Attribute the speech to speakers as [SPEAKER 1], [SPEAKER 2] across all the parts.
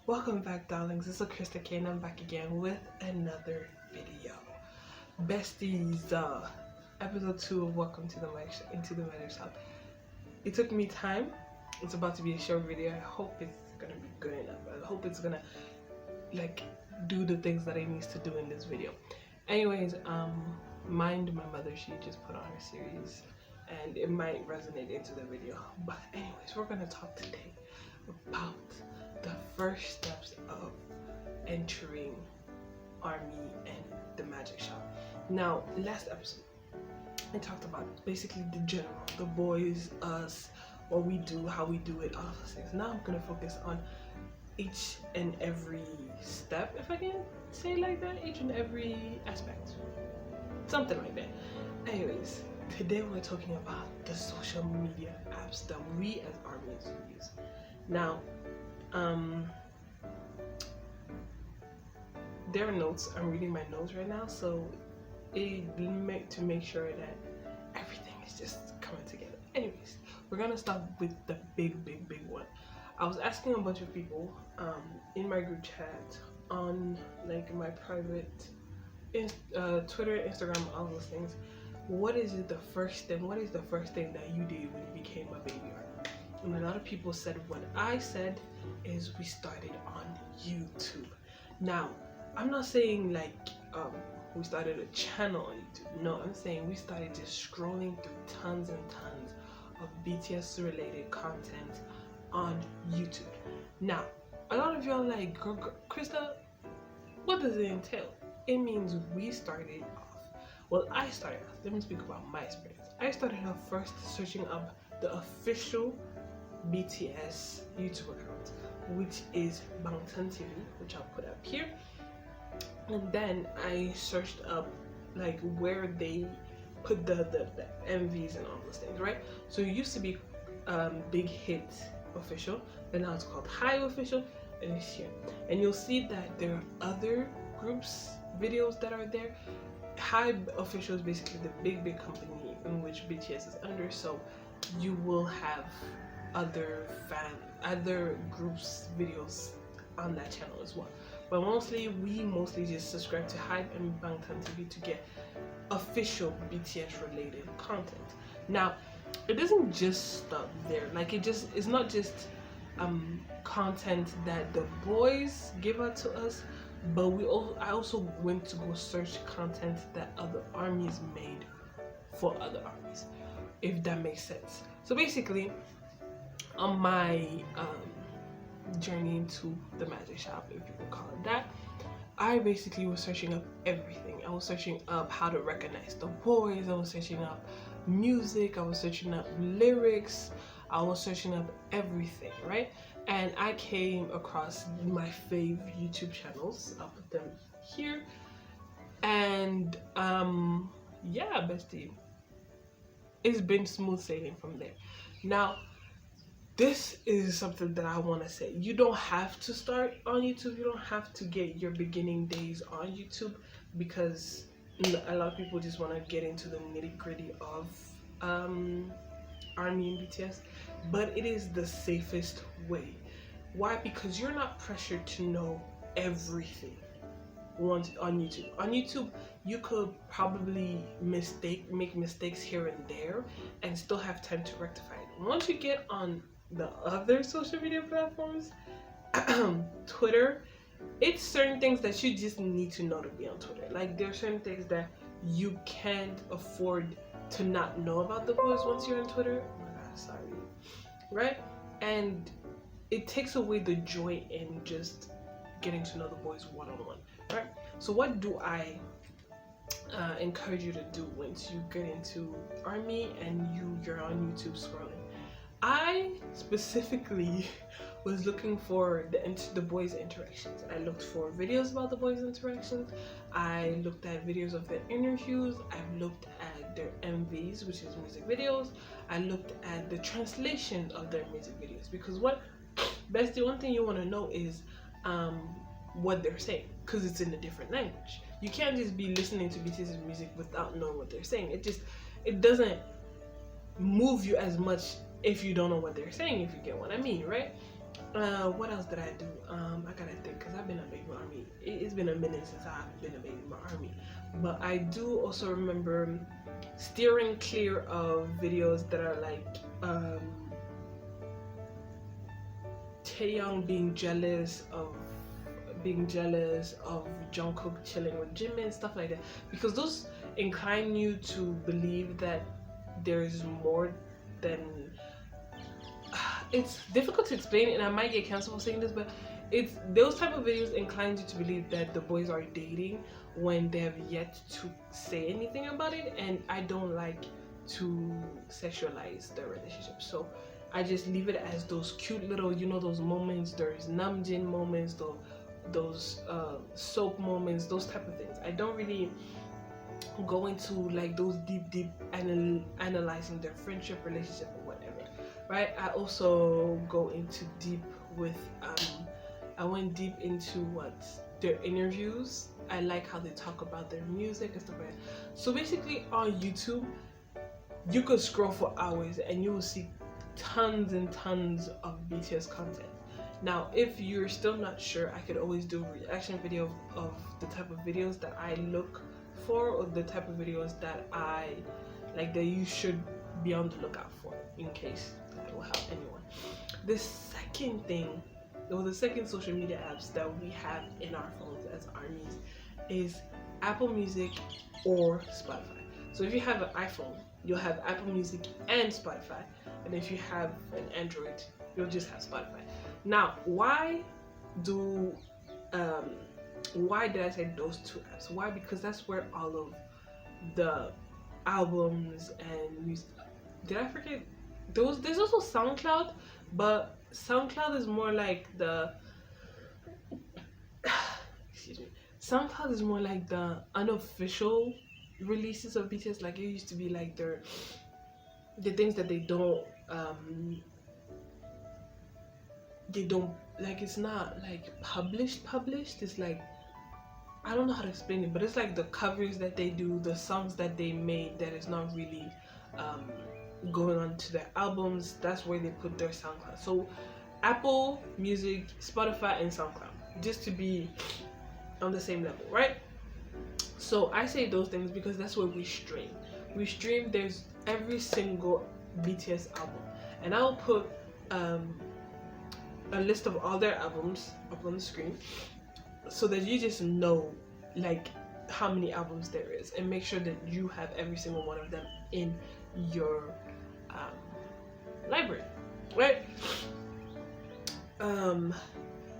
[SPEAKER 1] Welcome back, darlings. This is Krista K, and I'm back again with another video. Besties, episode 2 of Welcome to the Mother Shop. It took me time. It's about to be a short video. I hope it's gonna be good enough. I hope it's gonna do the things that it needs to do in this video. Anyways, mind my mother, she just put on her series and it might resonate into the video. But anyways, we're gonna talk today about the first steps of entering A.R.M.Y and the magic shop. Now, last episode I talked about basically the general, the boys, us, what we do, how we do it, all those things. Now I'm gonna focus on each and every step, if I can say it like that, each and every aspect, something like that. Anyways, today we're talking about the social media apps that we as A.R.M.Ys use. Now, there are notes. I'm reading my notes right now, so to make sure that everything is just coming together. Anyways, we're gonna start with the big one. I was asking a bunch of people in my group chat, on like my private Twitter, Instagram, all those things. What is the first thing that you did when you became a baby artist? And a lot of people said what I said is we started on YouTube. Now, I'm not saying like we started a channel on YouTube. No, I'm saying we started just scrolling through tons and tons of BTS related content on YouTube. Now, a lot of y'all like, Krista, what does it entail? It means we started off. Well, I started off. Let me speak about my experience. I started off first searching up the official BTS YouTube account, which is Bangtan TV, which I'll put up here. And then I searched up like where they put the MVs and all those things, right? So it used to be Big Hit Official, then now it's called Hive Official, and it's here. And you'll see that there are other groups videos that are there. Hive Official is basically the big company in which BTS is under, so you will have other groups videos on that channel as well. But we mostly just subscribe to Hive and Bangtan TV to get official BTS related content. Now, it doesn't just stop there. Like it's not just content that the boys give out to us, but I also went to go search content that other A.R.M.Ys made for other A.R.M.Ys, if that makes sense. So basically, on my journey into the magic shop, if you can call it that, I basically was searching up everything. I was searching up how to recognize the boys, I was searching up music, I was searching up lyrics, I was searching up everything, right? And I came across my fave YouTube channels. I'll put them here. And yeah, bestie, it's been smooth sailing from there. Now, this is something that I want to say. You don't have to start on YouTube. You don't have to get your beginning days on YouTube, because a lot of people just want to get into the nitty-gritty of A.R.M.Y and BTS. But it is the safest way. Why? Because you're not pressured to know everything on YouTube. On YouTube, you could probably make mistakes here and there and still have time to rectify it. Once you get on the other social media platforms, Twitter, it's certain things that you just need to know to be on Twitter. Like, there are certain things that you can't afford to not know about the boys once you're on Twitter. Oh my god, sorry. Right? And it takes away the joy in just getting to know the boys one-on-one, right? So what do I encourage you to do once you get into A.R.M.Y and you're on YouTube scrolling? I specifically was looking for the boys' interactions. I looked for videos about the boys' interactions. I looked at videos of their interviews. I looked at their MVs, which is music videos. I looked at the translation of their music videos, because the one thing you want to know is what they're saying, because it's in a different language. You can't just be listening to BTS music without knowing what they're saying. It doesn't move you as much if you don't know what they're saying, if you get what I mean, right? What else did I do? I gotta think, because I've been a baby ARMY. It's been a minute since I've been a baby ARMY. But I do also remember steering clear of videos that are like Taeyong being jealous of Jungkook chilling with Jimin and stuff like that, because those incline you to believe that there's more than it's difficult to explain, and I might get canceled for saying this, but it's those type of videos incline you to believe that the boys are dating when they have yet to say anything about it, and I don't like to sexualize their relationship, so I just leave it as those cute little, you know, those moments. There's Namjin moments, those SOAP moments, those type of things. I don't really go into like those deep analyzing their friendship, relationship, or whatever, right? I also go into deep with I went deep into what their interviews. I like how they talk about their music and stuff like that. So basically on YouTube you could scroll for hours and you will see tons and tons of BTS content. Now if you're still not sure, I could always do a reaction video of the type of videos that I look for, or the type of videos that I like that you should be on the lookout for, in case that will help anyone. The second thing, or the second social media apps that we have in our phones as ARMYs is Apple Music or Spotify. So if you have an iPhone, you'll have Apple Music and Spotify, and if you have an Android, you'll just have Spotify. Now, why did I say those two apps? Why? Because that's where all of the albums and music. Did I forget? There's also SoundCloud, but SoundCloud is more like the excuse me. SoundCloud is more like the unofficial releases of BTS. Like it used to be like the things that they don't like, it's not like published. It's like, I don't know how to explain it, but it's like the covers that they do, the songs that they made that is not really going on to their albums. That's where they put their SoundCloud. So Apple Music, Spotify, and SoundCloud, just to be on the same level, right? So I say those things because that's where we stream. There's every single BTS album, and I'll put a list of all their albums up on the screen so that you just know like how many albums there is, and make sure that you have every single one of them in your library, right?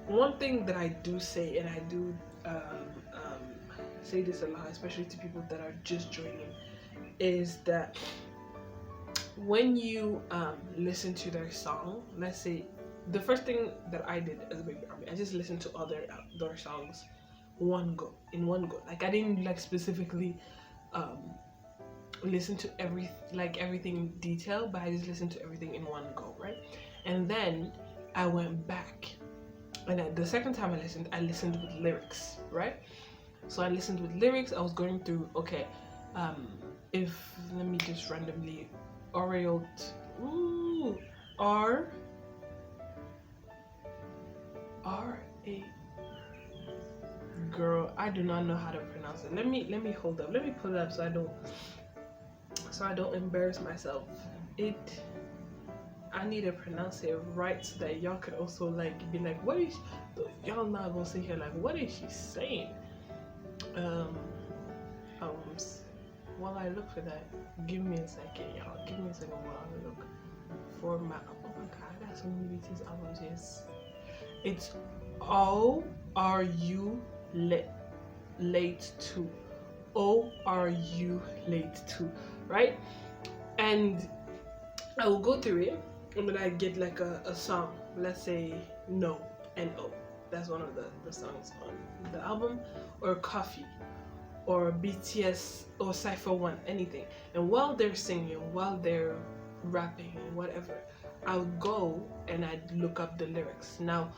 [SPEAKER 1] One thing that I do say, and I do say this a lot, especially to people that are just joining, is that when you listen to their song, let's say the first thing that I did as a baby ARMY, I just listened to all their songs in one go. Like I didn't like specifically listen to everything in detail, but I just listened to everything in one go, right? And then I went back, and the second time I listened with lyrics, right? So I listened with lyrics. I was going through, okay, if let me just randomly Oreo R-A, girl, I do not know how to pronounce it. Let me hold up. Let me pull it up so I don't embarrass myself. I need to pronounce it right so that y'all could also like be like, what is y'all not gonna sit here like, what is she saying? While I look for that, give me a second, y'all. Give me a second while I look for my. Oh my god, I got so many BTS albums. Yes, it's O.R.U. late to O.R.U. late to, right? And I will go through it, and then I get like a song. Let's say No, N-O. That's one of the songs on the album, or Coffee, or BTS, or Cypher One, anything. And while they're singing, while they're rapping, whatever, I'll go and I'd look up the lyrics. Now,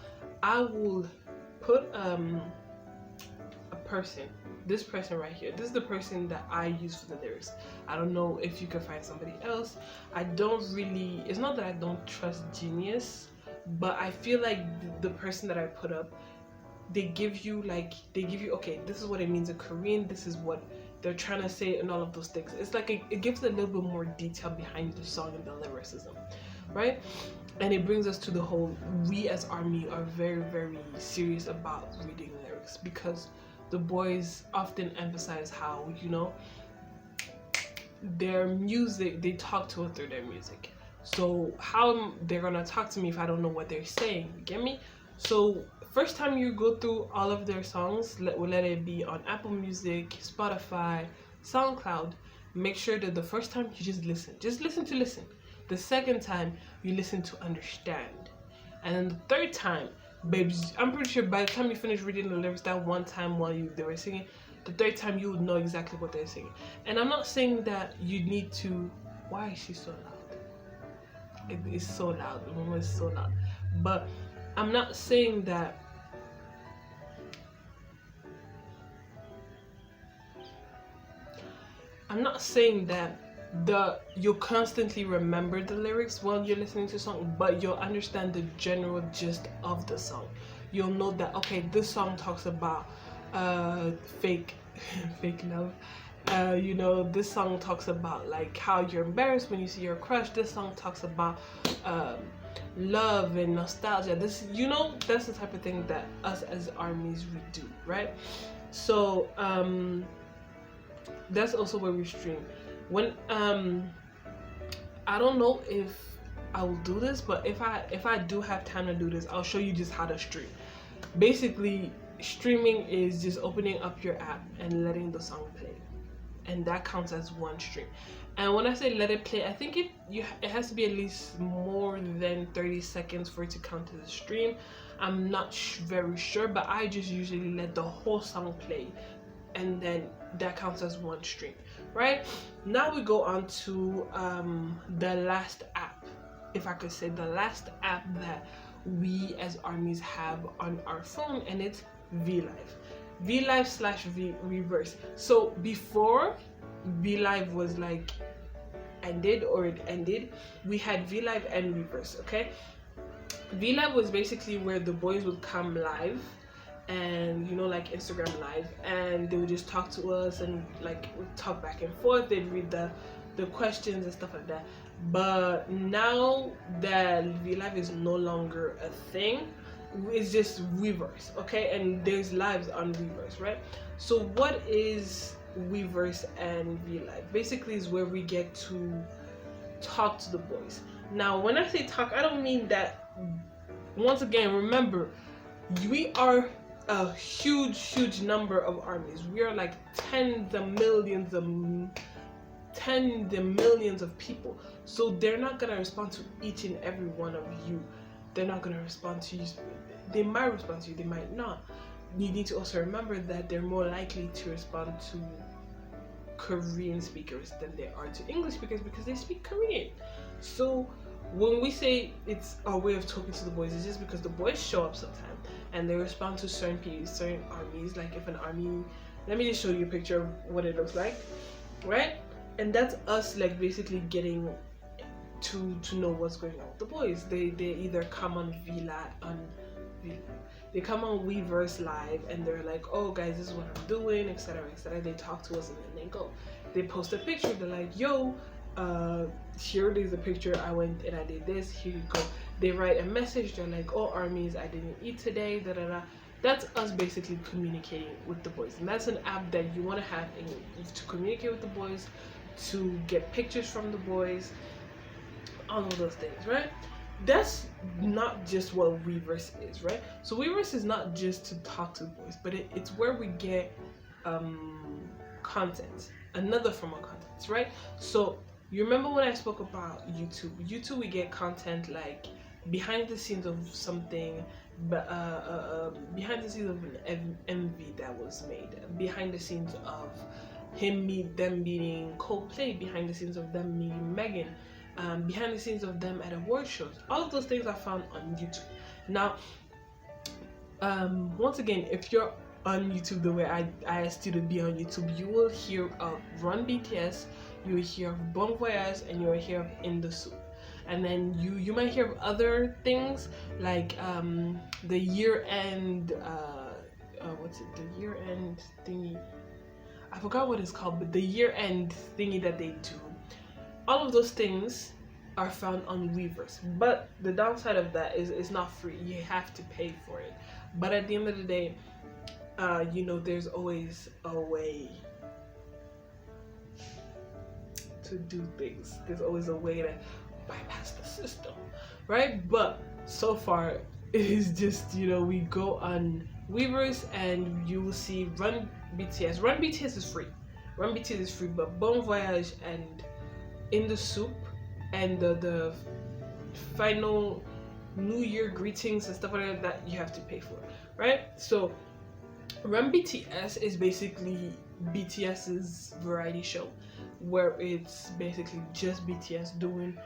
[SPEAKER 1] I will put a person this person right here, this is the person that I use for the lyrics. I don't know if you could find somebody else. I don't really, it's not that I don't trust Genius, but I feel like the person that I put up, they give you okay, this is what it means in Korean, this is what they're trying to say, and all of those things. It's like it gives a little bit more detail behind the song and the lyricism, right? And it brings us to the whole, we as ARMY are very, very serious about reading lyrics, because the boys often emphasize how, you know, their music, they talk to us through their music. So how they're gonna talk to me if I don't know what they're saying, you get me? So first time you go through all of their songs, let it be on Apple Music, Spotify, Soundcloud, make sure that the first time you just listen to listen. The second time you listen to understand, and then the third time, babes, I'm pretty sure by the time you finish reading the lyrics that one time while they were singing, the third time you would know exactly what they're singing. And I'm not saying that you need to, why is she so loud? It is so loud, the mama is so loud. But I'm not saying that you'll constantly remember the lyrics while you're listening to a song, but you'll understand the general gist of the song. You'll know that, okay, this song talks about fake love. You know, this song talks about like how you're embarrassed when you see your crush. This song talks about love and nostalgia. This, you know, that's the type of thing that us as ARMYs we do, right? So that's also where we stream. When I don't know if I will do this, but if I do have time to do this, I'll show you just how to stream. Basically, streaming is just opening up your app and letting the song play, and that counts as one stream. And when I say let it play, I think it has to be at least more than 30 seconds for it to count as a stream. I'm not very sure, but I just usually let the whole song play, and then that counts as one stream, right? Now we go on to the last app, if I could say, the last app that we as ARMYs have on our phone, and it's Vlive. Vlive/Weverse. So before Vlive was like ended, we had Vlive and Weverse, okay? Vlive was basically where the boys would come live, and you know, like Instagram live, and they would just talk to us and like talk back and forth. They'd read the questions and stuff like that. But now that Vlive is no longer a thing, it's just Weverse, okay? And there's lives on Weverse, right? So what is Weverse and Vlive? Basically is where we get to talk to the boys. Now when I say talk, I don't mean that, once again, remember, we are a huge number of ARMYs. We are like tens of millions of people. So they're not gonna respond to each and every one of you. They're not gonna respond to you. They might respond to you, they might not. You need to also remember that they're more likely to respond to Korean speakers than they are to English speakers, because they speak Korean. So when we say it's our way of talking to the boys, it's just because the boys show up sometimes and they respond to certain ARMYs. Like if an ARMY, let me just show you a picture of what it looks like, right? And that's us like basically getting to know what's going on with the boys. They either come on they come on Weverse live and they're like, oh guys, this is what I'm doing, etc, etc. They talk to us and then they go. They post a picture, they're like, yo, here is a picture, I went and I did this, here you go. They write a message, they're like, oh ARMYs, I didn't eat today, da da da. That's us basically communicating with the boys. And that's an app that you want to have to communicate with the boys, to get pictures from the boys, all of those things, right? That's not just what Weverse is, right? So Weverse is not just to talk to the boys, but it's where we get content, another form of content, right? So you remember when I spoke about YouTube, we get content like behind the scenes of something, behind the scenes of an MV that was made, behind the scenes of them meeting Coldplay, behind the scenes of them meeting Megan, behind the scenes of them at award shows. All of those things are found on YouTube. Now, once again, if you're on YouTube the way I asked you to be on YouTube, you will hear of Run BTS, you will hear of Bon Voyage, and you will hear of In the Soup. And then you might hear of other things like the year-end what's it, the year-end thingy, I forgot what it's called, but the year-end thingy that they do, all of those things are found on Weverse. But the downside of that is it's not free, you have to pay for it. But at the end of the day, you know, there's always a way to do things. There's always a way to bypass the system, right? But so far it is just, you know, we go on Weverse and you will see Run BTS. Run BTS is free. Run BTS is free, but Bon Voyage and In the Soup and the final New Year greetings and stuff like that you have to pay for, right? So Run BTS is basically BTS's variety show, where it's basically just BTS doing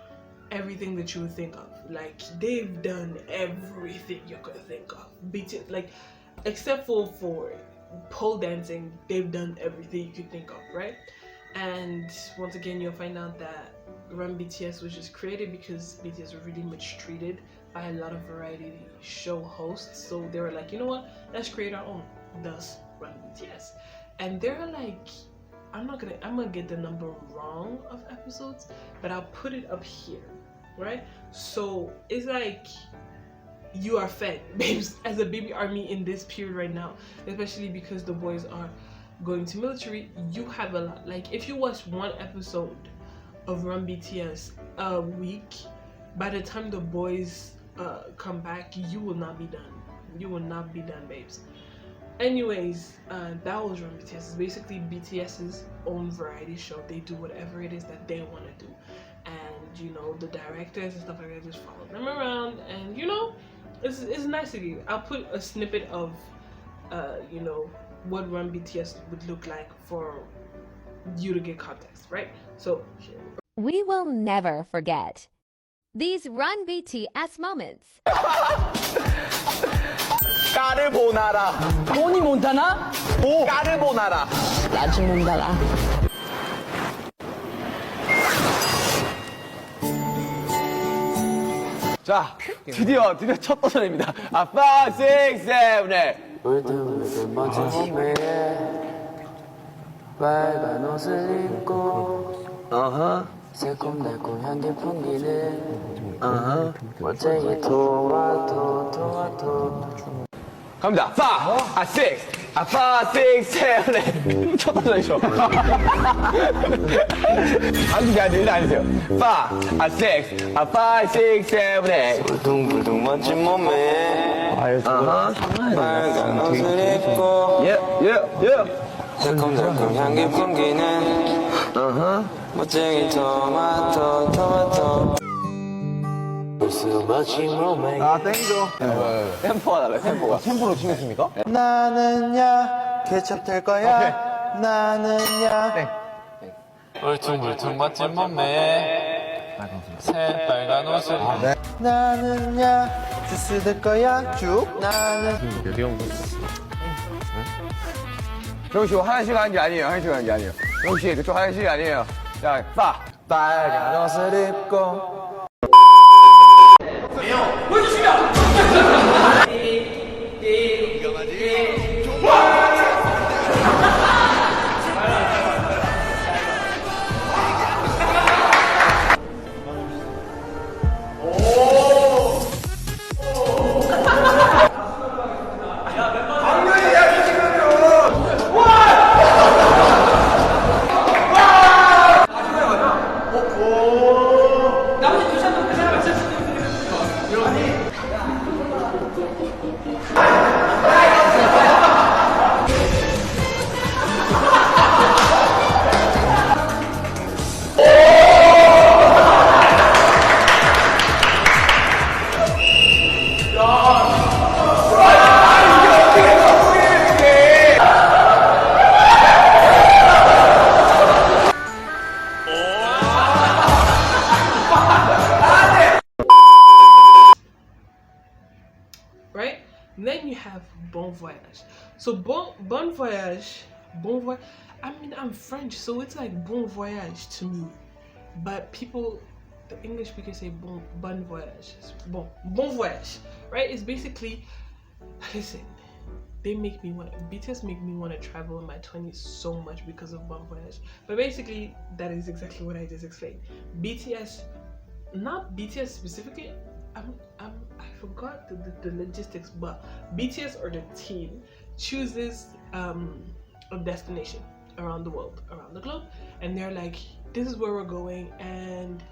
[SPEAKER 1] everything that you would think of. Like, they've done everything you could think of. BTS, like, except for pole dancing, they've done everything you could think of, right? And once again, you'll find out that Run BTS was just created because BTS were really mistreated by a lot of variety show hosts. So they were like, you know what? Let's create our own. Thus, Run BTS. And there are like, I'm gonna get the number wrong of episodes, but I'll put it up here, right? So it's like you are fed, babes, as a baby army in this period right now, especially because the boys are going to military. You have a lot. Like, if you watch one episode of Run BTS a week, by the time the boys come back, you will not be done. You will not be done, babes. Anyways, that was Run BTS. It's basically BTS's own variety show. They do whatever it is that they want to do, and you know, the directors and stuff like that just follow them around, and you know, it's nice to do. I'll put a snippet of you know, what Run BTS would look like for you to get context, right? So here
[SPEAKER 2] we will never forget these Run BTS moments.
[SPEAKER 3] 까르보나라. 토니 몬타나? 오. 까르보나라. 라지 몬타나. 자, 드디어 첫 버전입니다. 5, 6, 7, 8.
[SPEAKER 4] 물든 멋진 몸에 빨간 옷을 입고 새콤달콤 향기 풍기는 멋쟁이 토마토
[SPEAKER 3] 갑니다. 5, 6, 7, 8. 첫 버전이죠. 아니, 일 아니세요. 5, 6, 7, 8.
[SPEAKER 4] 불둥불둥 멋진 몸에 빨간 옷을 입고 새콤달콤 향기 풍기는 멋쟁이 토마토
[SPEAKER 3] 아, 땡겨. 템포가 달라요, 템포가. 템포로 치겠습니까?
[SPEAKER 4] 나는야 케첩 될 거야 나는야 울퉁불퉁 멋진 몸에 새빨간 옷을 나는야 주스 될 거야 쭉 나는
[SPEAKER 3] 정우 씨, 화장실 가는 게 아니에요, 화장실 가는 게 아니에요. 정우 씨, 그쪽 화장실이 아니에요. 자,
[SPEAKER 4] 빨간 옷을 입고
[SPEAKER 5] 나머지
[SPEAKER 1] Bon Voyage. So Bon Voyage, I mean, I'm French, so it's like Bon Voyage to me. But people, the English speakers say Bon Voyage. Bon Voyage, right? It's basically, listen, BTS make me want to travel in my 20s so much because of Bon Voyage. But basically, that is exactly what I just explained. BTS, not BTS specifically, I forgot the logistics, but BTS or the team chooses a destination around the world, around the globe, and they're like, this is where we're going, and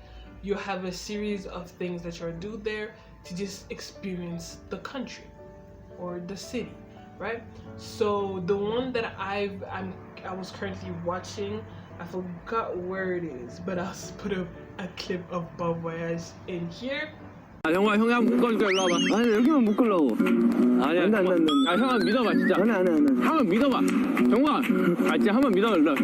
[SPEAKER 1] you have a series of things that you're do there to just experience the country or the city, right? So the one that I was currently watching, I forgot where it is, but I'll put a clip of Bon Voyage in here.
[SPEAKER 5] 정우야 형이 한번 묶어줄까 일로 와봐.
[SPEAKER 4] 아니 여기만 묶으려고.
[SPEAKER 5] 아니야.
[SPEAKER 4] 안 돼.
[SPEAKER 5] 아 형은 믿어봐 진짜.
[SPEAKER 4] 안 해.
[SPEAKER 5] 한번 믿어봐. 정우야. 아 진짜 한번 믿어 일로.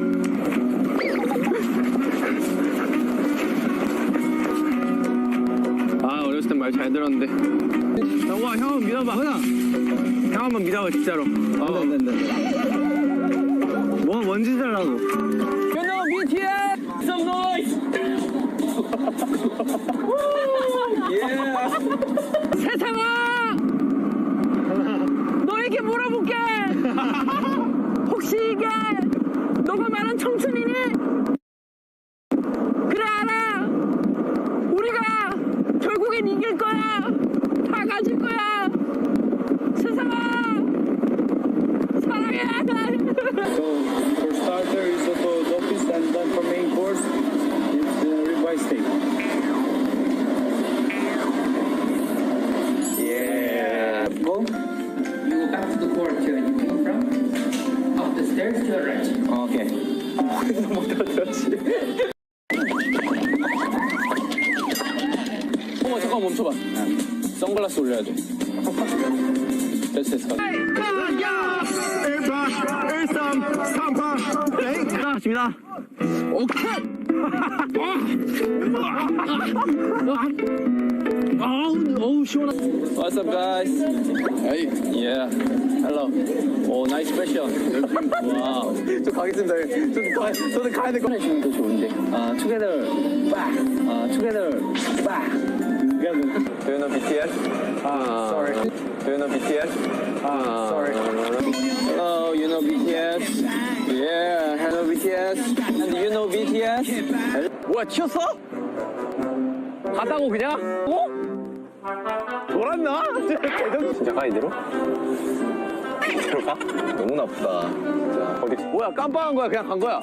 [SPEAKER 5] 아 어렸을 땐 말 잘 들었는데. 정우야 형은 믿어봐. 형 한번 믿어봐 진짜로.
[SPEAKER 4] 안 돼. 뭔 짓을 하라고.
[SPEAKER 5] You know BTS. Some noise. 세상아! 너에게 물어볼게! 혹시 이게 너가 말한 청춘이니? 그래 알아! 우리가 결국엔 이길 거야! 다 가질 거야! 세상아! 사랑해!
[SPEAKER 6] So for starter is Dopis, and then for main course it's ribeye steak. Go. You go back to the court you came from. Up the stairs to the right.
[SPEAKER 4] 오케이.
[SPEAKER 5] 잠깐 멈춰봐. 선글라스 올려야 돼. 됐어. 나왔습니다. 오케이. 어우 시원하. What's up, guys? Hey. Yeah. Hello. Oh, nice fashion. Wow.
[SPEAKER 4] 저 가겠습니다. 저는 가야 될 거.
[SPEAKER 6] 해주면 더 좋은데. Together. Back. Together. Back.
[SPEAKER 4] Do you know BTS? Sorry. Do you know BTS? Sorry.
[SPEAKER 5] Hello, you know BTS? Yeah, hello BTS. And you know BTS? 뭐야, 튀었어? 갔다고 그냥?
[SPEAKER 4] 돌았나? 진짜 가 이대로? 이대로 가? 너무 나쁘다. 진짜. 어디?
[SPEAKER 5] 뭐야, 깜빡한 거야, 그냥 간 거야?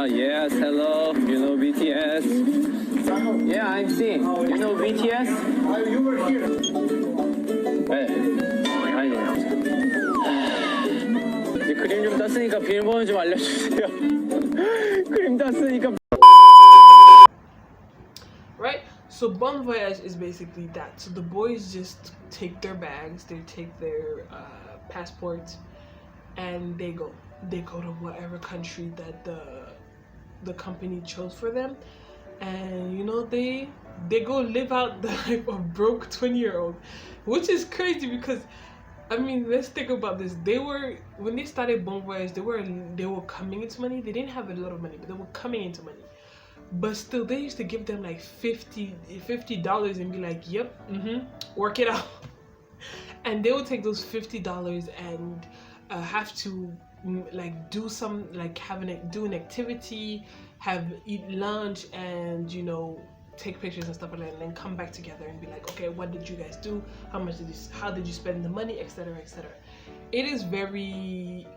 [SPEAKER 5] Yes, hello, you know BTS? Yeah, I'm seeing. You know BTS?
[SPEAKER 6] You were here.
[SPEAKER 5] 네. 아니. 이제 그림 좀 땄으니까 비밀번호 좀 알려주세요. 그림 땄으니까.
[SPEAKER 1] Right? So Bon Voyage is basically that. So the boys just take their bags, they take their passports, and they go to whatever country that the company chose for them, and you know they go live out the life of broke 20-year-old, which is crazy because I mean, let's think about this. When they started Bon Voyage, they were coming into money. They didn't have a lot of money, but they were coming into money. But still, they used to give them like $50 and be like, yep, work it out. And they would take those $50 and have to like do some, like do an activity, eat lunch, and you know, take pictures and stuff like that, and then come back together and be like, okay, what did you guys do? How did you spend the money, etc., etc. It is very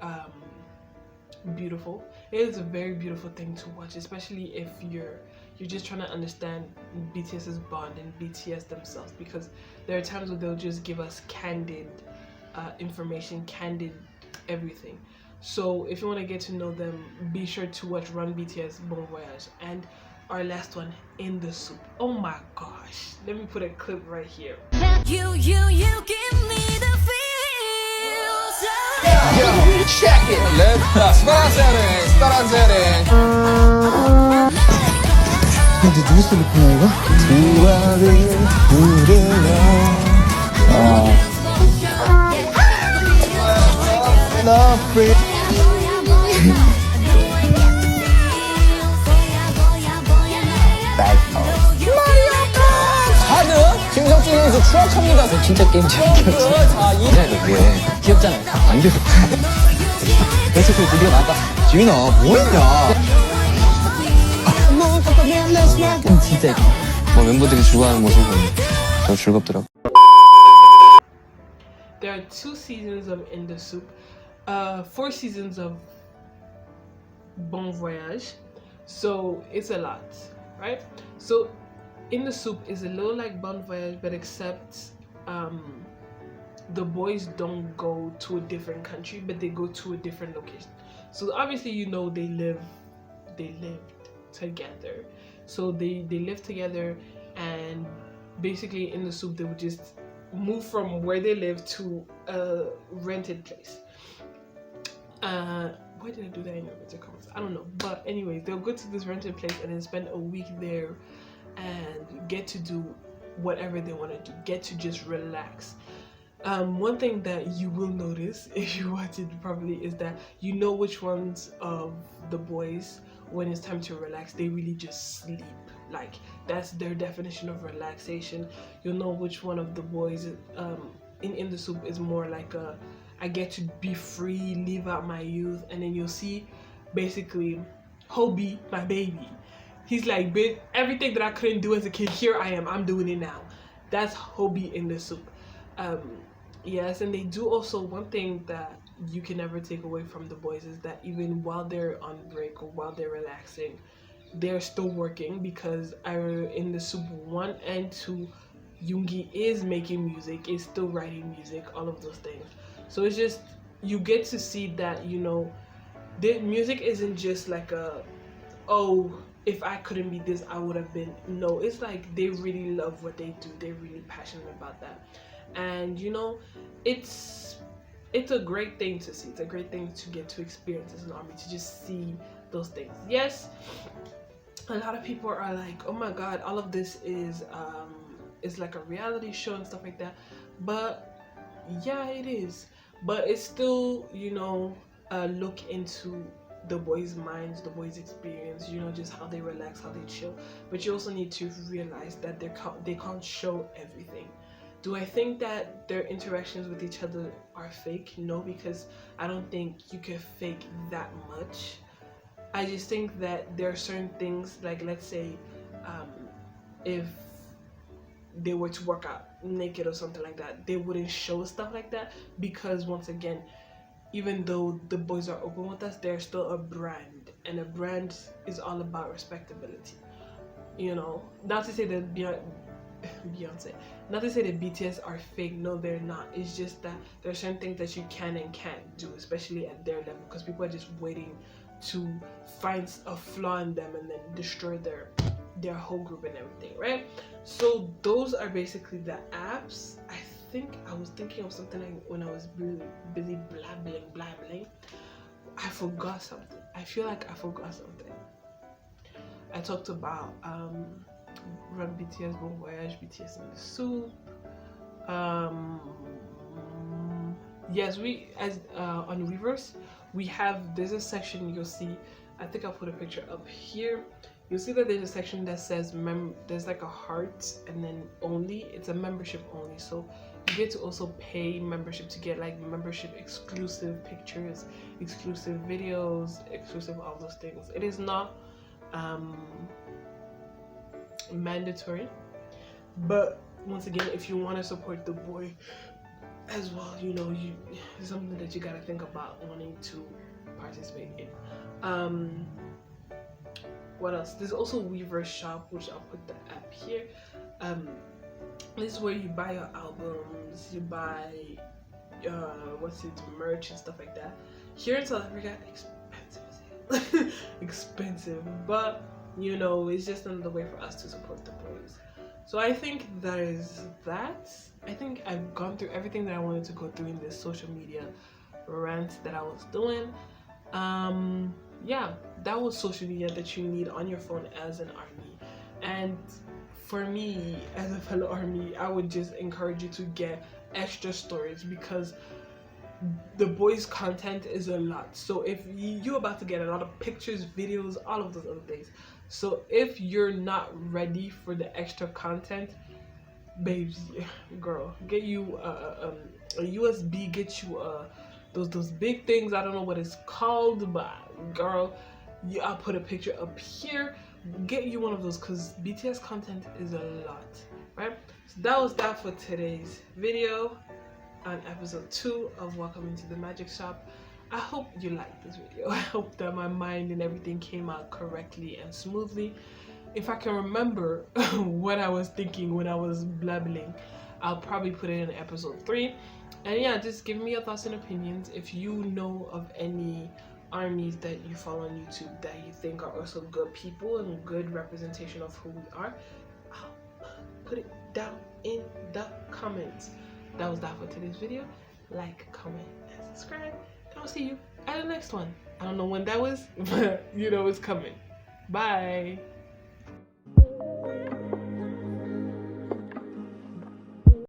[SPEAKER 1] beautiful. It is a very beautiful thing to watch, especially if you're just trying to understand BTS's bond and BTS themselves, because there are times where they'll just give us candid information, candid everything. So if you want to get to know them, be sure to watch Run BTS Bon Voyage and our last one, In the Soup. Oh my gosh, let me put a clip right here.
[SPEAKER 7] You give me the feels.
[SPEAKER 3] Yo, check it. Let's 스타란세레.
[SPEAKER 4] 근데 누구 슬리퍼야 이거? 두발이 부르려
[SPEAKER 5] 하드 김성진 선수 추락합니다. 진짜 게임 재밌겠어. 자, 이 뭐해? 귀엽잖아요. 안 귀엽다. 그래서 그 드디어 나왔다. 지민아, 뭐했냐? 진짜 예뻐. 뭐 멤버들이 죽어하는 모습은 더 즐겁더라고.
[SPEAKER 1] There are 2 seasons of In the Soup, 4 seasons of Bon Voyage, so it's a lot, right? So In the Soup is a little like Bon Voyage, but except the boys don't go to a different country, but they go to a different location. So obviously, you know, they lived together. So they lived together, and basically In the Soup they would just move from where they live to a rented place. Why did I do that in inverted commas? I don't know. But anyways, they'll go to this rented place and then spend a week there and get to do whatever they want to do, get to just relax. One thing that you will notice if you watch it probably is that you know which ones of the boys, when it's time to relax, they really just sleep. Like, that's their definition of relaxation. You'll know which one of the boys in the Soup is more like a, I get to be free, live out my youth. And then you'll see basically Hobie, my baby. He's like, bitch, everything that I couldn't do as a kid, here I am, I'm doing it now. That's Hobie In the Soup. Yes, and they do also, one thing that you can never take away from the boys is that even while they're on break or while they're relaxing, they're still working, because In the Soup 1 and 2, Yoongi is making music, is still writing music, all of those things. So it's just, you get to see that, you know, the music isn't just like a, oh, if I couldn't be this, I would have been. No, it's like they really love what they do. They're really passionate about that. And, you know, it's a great thing to see. It's a great thing to get to experience as an ARMY, to just see those things. Yes, a lot of people are like, oh my god, all of this is like a reality show and stuff like that. But yeah, it is. But it's still, you know, a look into the boys' minds, the boys' experience, you know, just how they relax, how they chill. But you also need to realize that they can't show everything. Do I think that their interactions with each other are fake? No, because I don't think you can fake that much. I just think that there are certain things, like, let's say, if they were to work out naked or something like that, they wouldn't show stuff like that, because once again, even though the boys are open with us, they're still a brand, and a brand is all about respectability. You know, not to say that Beyonce, not to say that BTS are fake. No, they're not. It's just that there are certain things that you can and can't do, especially at their level, because people are just waiting to find a flaw in them and then destroy their whole group and everything, right? So those are basically the apps. I think I was thinking of something when I was really busy blabbling. I forgot something. I feel like I forgot something. I talked about Run BTS, Bon Voyage, BTS In the Soup. Yes, we on Weverse, there's a section you'll see. I think I'll put a picture up here. You'll see that there's a section that says there's like a heart and then only. It's a membership only, so you get to also pay membership to get like membership exclusive pictures, exclusive videos, exclusive all those things. It is not mandatory, but once again, if you want to support the boy as well, you know, it's something that you gotta think about wanting to participate in. What else? There's also Weverse shop, which I'll put the app here. This is where you buy your albums, you buy merch and stuff like that. Here in South Africa, expensive expensive, but you know, it's just another way for us to support the boys. So I think that is that. I think I've gone through everything that I wanted to go through in this social media rant that I was doing. Yeah, that was social media that you need on your phone as an ARMY. And for me, as a fellow ARMY, I would just encourage you to get extra storage, because the boys' content is a lot. So if you're about to get a lot of pictures, videos, all of those other things. So if you're not ready for the extra content, babes, girl, get you a USB, get you those big things. I don't know what it's called, but girl, I'll put a picture up here. Get you one of those, because BTS content is a lot, right? So that was that for today's video on episode 2 of Welcome into the Magic Shop. I hope you liked this video. I hope that my mind and everything came out correctly and smoothly. If I can remember what I was thinking when I was blabbling, I'll probably put it in episode 3. And yeah, just give me your thoughts and opinions. If you know of any ARMYs that you follow on YouTube that you think are also good people and good representation of who we are, I'll put it down in the comments. That was that for today's video. Like, comment, and subscribe. And I'll see you at the next one. I don't know when that was, but you know it's coming. Bye.